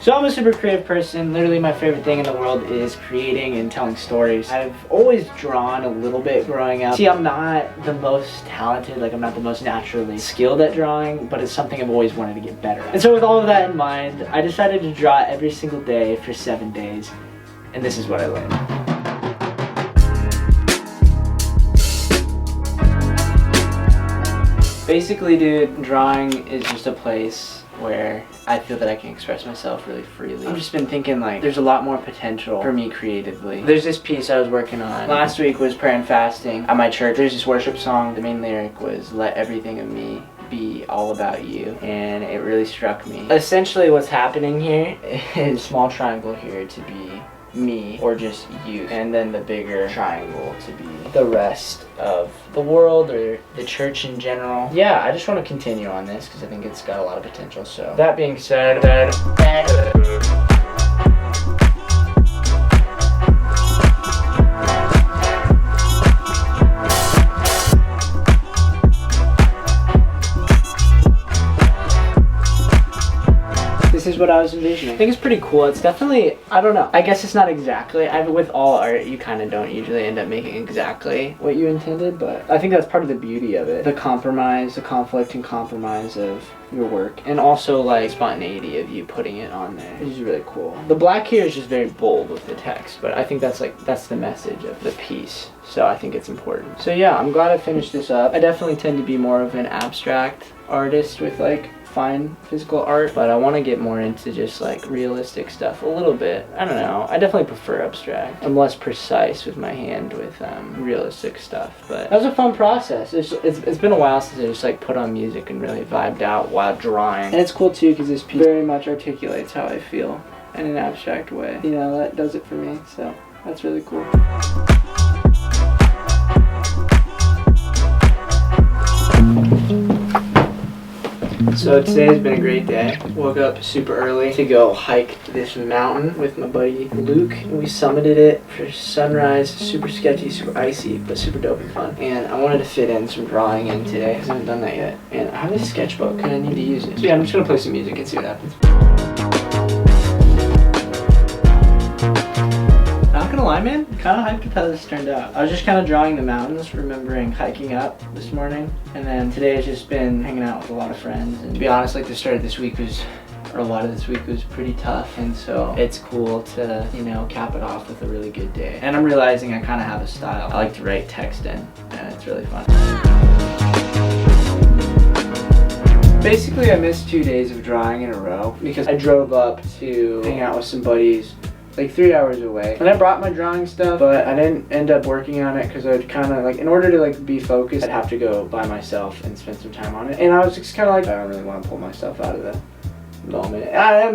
So I'm a super creative person. Literally my favorite thing in the world is creating and telling stories. I've always drawn a little bit growing up. See, I'm not the most talented, like I'm not the most naturally skilled at drawing, but it's something I've always wanted to get better at. And so with all of that in mind, I decided to draw every single day for 7 days, and this is what I learned. Basically, dude, drawing is just a place where I feel that I can express myself really freely. I've just been thinking like there's a lot more potential for me creatively. There's this piece I was working on. Last week was prayer and fasting at my church. There's this worship song. The main lyric was "Let everything of me be all about you," and it really struck me. Essentially what's happening here is a small triangle here to be me or just you, and then the bigger triangle to be the rest of the world or the church in general. Yeah, I just want to continue on this because I think it's got a lot of potential. So that being said, this is what I was envisioning. I think it's pretty cool. It's definitely, I don't know, I guess it's not exactly, with all art you kind of don't usually end up making exactly what you intended, but I think that's part of the beauty of it. The compromise, the conflict and compromise of your work, and also like spontaneity of you putting it on there, which is really cool. The black here is just very bold with the text, but I think that's the message of the piece, so I think it's important. So yeah, I'm glad I finished this up. I definitely tend to be more of an abstract artist with like fine physical art, but I want to get more into just like realistic stuff a little bit. I don't know, I definitely prefer abstract. I'm less precise with my hand with realistic stuff, but that was a fun process. It's been a while since I just like put on music and really vibed out while drawing, and it's cool too because this piece very much articulates how I feel in an abstract way. You know, that does it for me, so that's really cool. So today's been a great day. Woke up super early to go hike this mountain with my buddy Luke. We summited it for sunrise. Super sketchy, super icy, but super dope and fun. And I wanted to fit in some drawing in today because I haven't done that yet. And I have this sketchbook and I need to use it. So yeah, I'm just gonna play some music and see what happens. Not gonna lie, man, kind of hyped with how this turned out. I was just kind of drawing the mountains, remembering hiking up this morning, and then today has just been hanging out with a lot of friends. And to be honest, like the start of this week was, or a lot of this week was pretty tough, and so it's cool to, you know, cap it off with a really good day. And I'm realizing I kind of have a style. I like to write text in, and it's really fun. Basically, I missed 2 days of drawing in a row because I drove up to hang out with some buddies like 3 hours away, and I brought my drawing stuff, but I didn't end up working on it because I'd kind of like, in order to like be focused, I'd have to go by myself and spend some time on it, and I was just kind of like, I don't really want to pull myself out of the moment.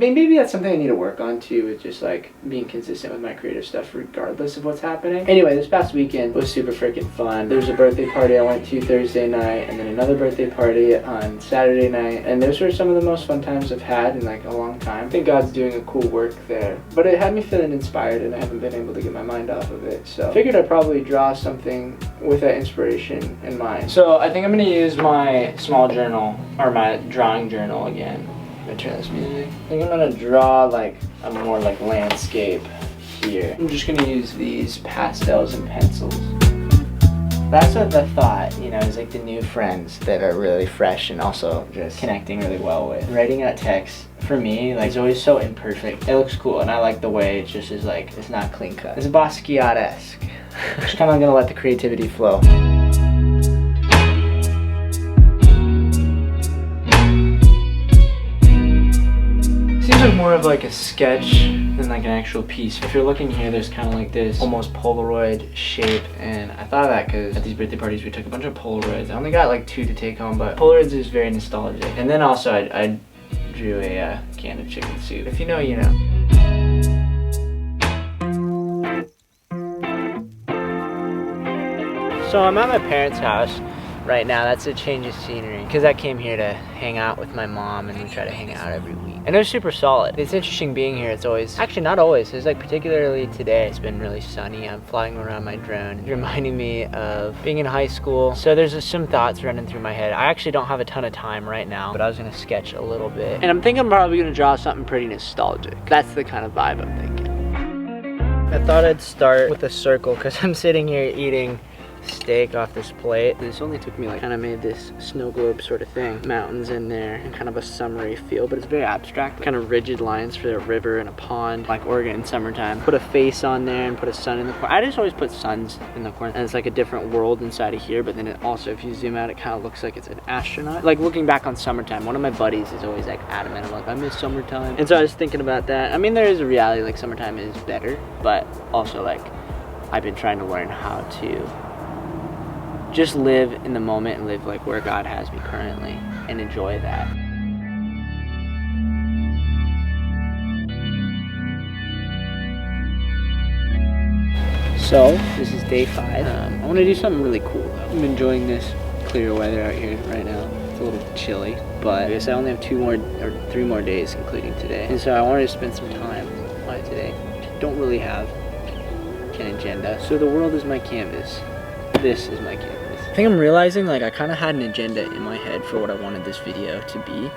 Maybe that's something I need to work on too, with just like being consistent with my creative stuff regardless of what's happening. Anyway, this past weekend was super freaking fun. There was a birthday party I went to Thursday night, and then another birthday party on Saturday night, and those were some of the most fun times I've had in like a long time. I think God's doing a cool work there, but it had me feeling inspired and I haven't been able to get my mind off of it, so I figured I'd probably draw something with that inspiration in mind. So I think I'm gonna use my small journal, or my drawing journal again. I'm gonna turn this music. I think I'm gonna draw like a more like landscape here. I'm just gonna use these pastels and pencils. That's what the thought, you know, is like the new friends that are really fresh and also just connecting really well with. Writing out text, for me, like, it's always so imperfect. It looks cool, and I like the way it just is like, it's not clean cut. It's Basquiat-esque. Just kind of gonna let the creativity flow. More of like a sketch than like an actual piece. If you're looking here, there's kind of like this almost Polaroid shape, and I thought of that because at these birthday parties we took a bunch of Polaroids. I only got like 2 to take home, but Polaroids is very nostalgic. And then also I drew a can of chicken soup. If you know, you know. So I'm at my parents' house, right now. That's a change of scenery because I came here to hang out with my mom, and we try to hang out every week, and it was super solid. It's interesting being here. It's always, actually not always, it's like particularly today it's been really sunny. I'm flying around my drone, reminding me of being in high school. So there's some thoughts running through my head. I actually don't have a ton of time right now, but I was gonna sketch a little bit, and I'm thinking I'm probably gonna draw something pretty nostalgic. That's the kind of vibe I'm thinking. I thought I'd start with a circle because I'm sitting here eating steak off this plate. This only took me like, kind of made this snow globe sort of thing. Mountains in there and kind of a summery feel, but it's very abstract. Kind of rigid lines for a river and a pond, like Oregon in summertime. Put a face on there and put a sun in the corner. I just always put suns in the corner, and it's like a different world inside of here, but then it also, if you zoom out, it kind of looks like it's an astronaut. Like looking back on summertime, one of my buddies is always like adamant. I'm like, I miss summertime. And so I was thinking about that. I mean, there is a reality, like summertime is better, but also like I've been trying to learn how to just live in the moment and live like where God has me currently and enjoy that. So this is day 5. I want to do something really cool though. I'm enjoying this clear weather out here right now. It's a little chilly, but I guess I only have 2 more or 3 more days including today. And so I wanted to spend some time on it today. Don't really have an agenda. So the world is my canvas. This is my canvas. I think I'm realizing like I kind of had an agenda in my head for what I wanted this video to be.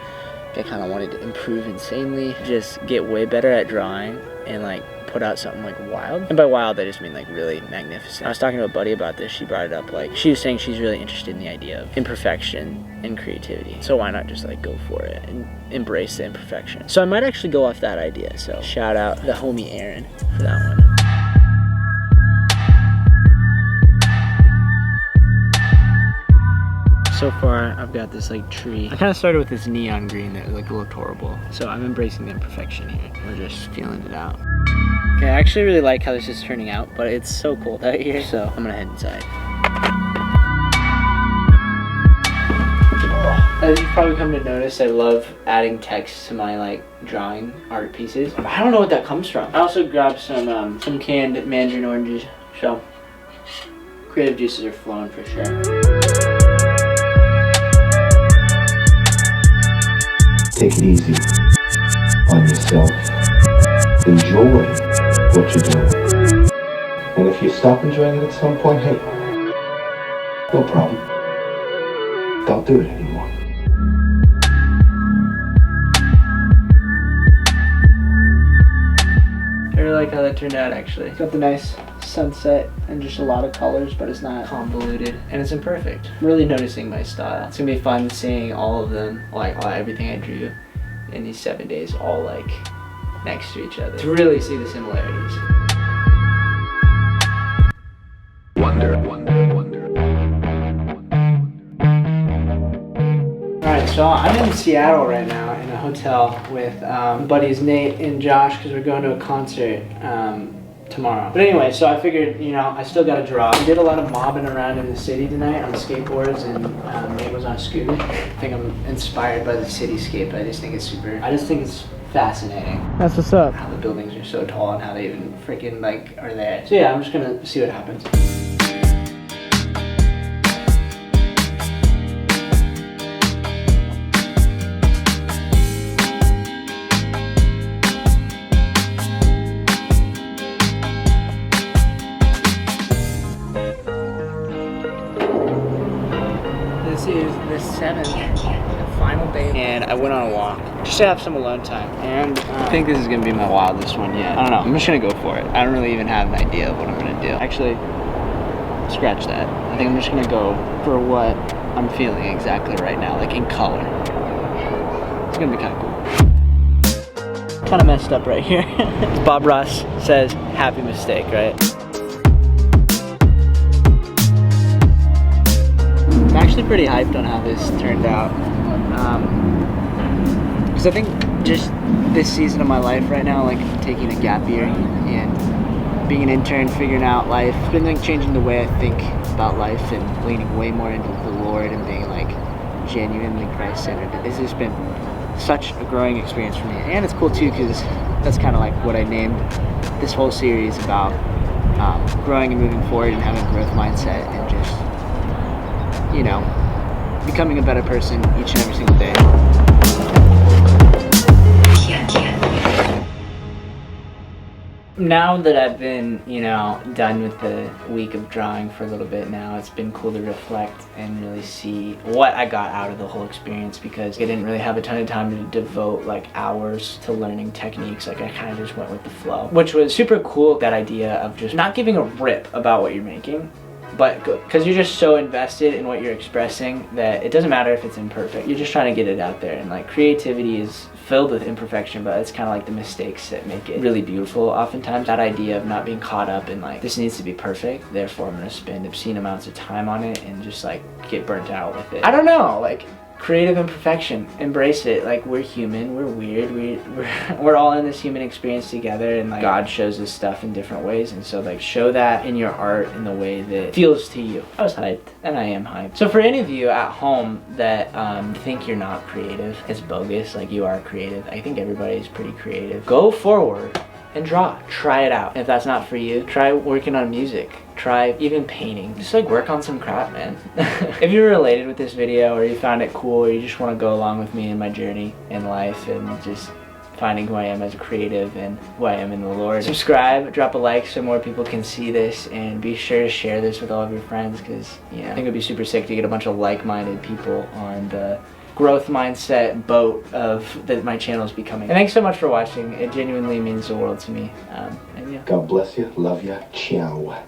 I kind of wanted to improve insanely, just get way better at drawing and like put out something like wild. And by wild I just mean like really magnificent. I was talking to a buddy about this. She brought it up, like she was saying she's really interested in the idea of imperfection and creativity. So why not just like go for it and embrace the imperfection? So I might actually go off that idea. So shout out the homie Aaron for that one. So far, I've got this like tree. I kind of started with this neon green that like looked horrible. So I'm embracing the imperfection here. We're just feeling it out. Okay, I actually really like how this is turning out, but it's so cold out here. So I'm gonna head inside. As you've probably come to notice, I love adding text to my like drawing art pieces. I don't know what that comes from. I also grabbed some canned mandarin oranges. So creative juices are flowing for sure. Take it easy on yourself. Enjoy what you're doing. And if you stop enjoying it at some point, hey, no problem. Don't do it anymore. I really like how that turned out actually. It's got the nice sunset and just a lot of colors, but it's not convoluted and it's imperfect. I'm really noticing my style. It's gonna be fun seeing all of them, like everything I drew in these 7 days, all like next to each other, to really see the similarities. Wonder. Alright, so I'm in Seattle right now in a hotel with buddies Nate and Josh because we're going to a concert tomorrow. But anyway, so I figured, you know, I still gotta draw. I did a lot of mobbing around in the city tonight on skateboards, and Nate was on a scooter. I think I'm inspired by the Cityscape. I just think it's fascinating. That's what's up. How the buildings are so tall and how they even freaking like are there. So yeah, I'm just gonna see what happens. This is the 7th, final day, and I went on a walk just to have some alone time. And I think this is gonna be my wildest one yet. I don't know. I'm just gonna go for it. I don't really even have an idea of what I'm gonna do. Actually, scratch that. I think I'm just gonna go for what I'm feeling exactly right now, like in color. It's gonna be kind of cool. Kind of messed up right here. Bob Ross says, "Happy mistake," right? I'm actually pretty hyped on how this turned out, because I think just this season of my life right now, like taking a gap year and being an intern, figuring out life, it's been like changing the way I think about life and leaning way more into the Lord and being like genuinely Christ-centered. It's just been such a growing experience for me, and it's cool too because that's kind of like what I named this whole series about, growing and moving forward and having a growth mindset and just, you know, becoming a better person each and every single day. Now that I've been, you know, done with the week of drawing for a little bit now, it's been cool to reflect and really see what I got out of the whole experience, because I didn't really have a ton of time to devote like hours to learning techniques. Like, I kind of just went with the flow, which was super cool. That idea of just not giving a rip about what you're making, but because you're just so invested in what you're expressing that it doesn't matter if it's imperfect. You're just trying to get it out there. And like, creativity is filled with imperfection, but it's kind of like the mistakes that make it really beautiful oftentimes. That idea of not being caught up in like, this needs to be perfect, therefore I'm gonna spend obscene amounts of time on it and just like get burnt out with it. I don't know, like, creative imperfection, embrace it. Like, we're human, we're weird, we're all in this human experience together, and like, God shows us stuff in different ways, and so like, show that in your art in the way that feels to you. I was hyped, and I am hyped. So for any of you at home that think you're not creative, it's bogus. Like, you are creative. I think everybody's pretty creative. Go forward and draw. Try it out. If that's not for you, try working on music. Try even painting. Just like, work on some crap, man. If you're related with this video, or you found it cool, or you just want to go along with me in my journey in life and just finding who I am as a creative and who I am in the Lord, subscribe, drop a like so more people can see this, and be sure to share this with all of your friends, because I think it'd be super sick to get a bunch of like-minded people on the growth mindset boat of that my channel is becoming. And thanks so much for watching. It genuinely means the world to me. And yeah. God bless you, love you, ciao.